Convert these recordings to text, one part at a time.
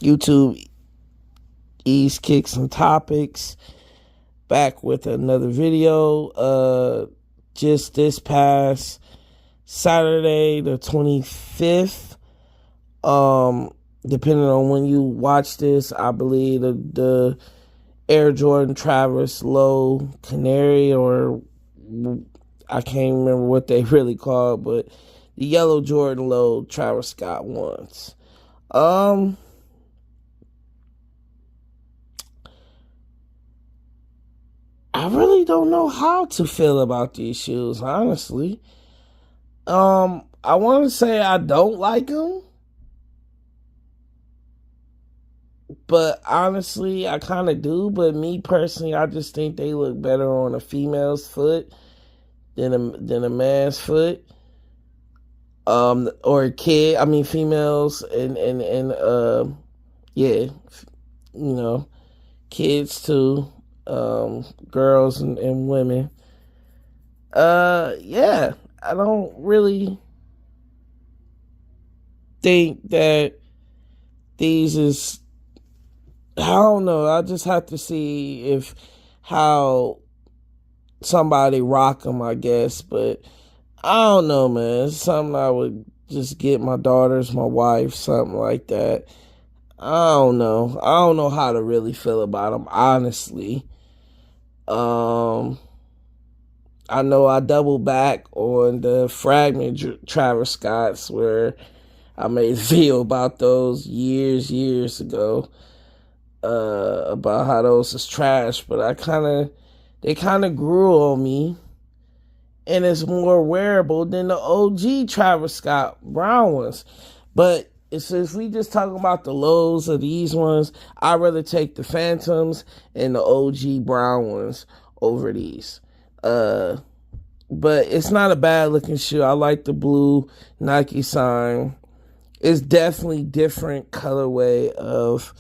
YouTube East Kicks and Topics, back with another video. Just this past Saturday the 25th, depending on when you watch this, I believe the Air Jordan Travis Low Canary, or I can't remember what they really called, but the yellow Jordan Low Travis Scott ones. I really don't know how to feel about these shoes, honestly. I want to say I don't like them, but honestly, I kind of do. But me personally, I just think they look better on a female's foot than a man's foot. Or a kid. I mean, females and yeah, you know, kids too. Girls and women. Yeah, I don't really think that these is, I don't know. I just have to see if how somebody rock them, I guess. But I don't know, man. It's something I would just get my daughters, my wife, something like that. I don't know. I don't know how to really feel about them, honestly. I know I doubled back on the fragment Travis Scott's, where I made a video about those years ago, about how those is trash, but they kind of grew on me, and it's more wearable than the OG Travis Scott brown ones. But if we just talking about the lows of these ones, I'd rather take the Phantoms and the OG brown ones over these. But it's not a bad looking shoe. I like the blue Nike sign. It's definitely different colorway of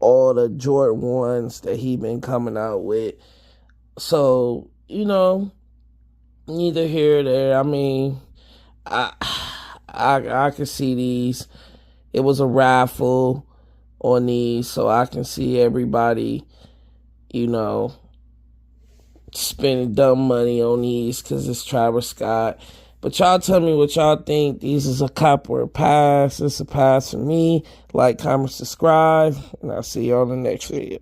all the Jordan ones that he been coming out with. So, neither here or there. I mean, I can see these. It was a raffle on these, so I can see everybody, spending dumb money on these because it's Travis Scott. But y'all tell me what y'all think. These is a cop or a pass. It's a pass for me. Like, comment, subscribe, and I'll see you on the next video.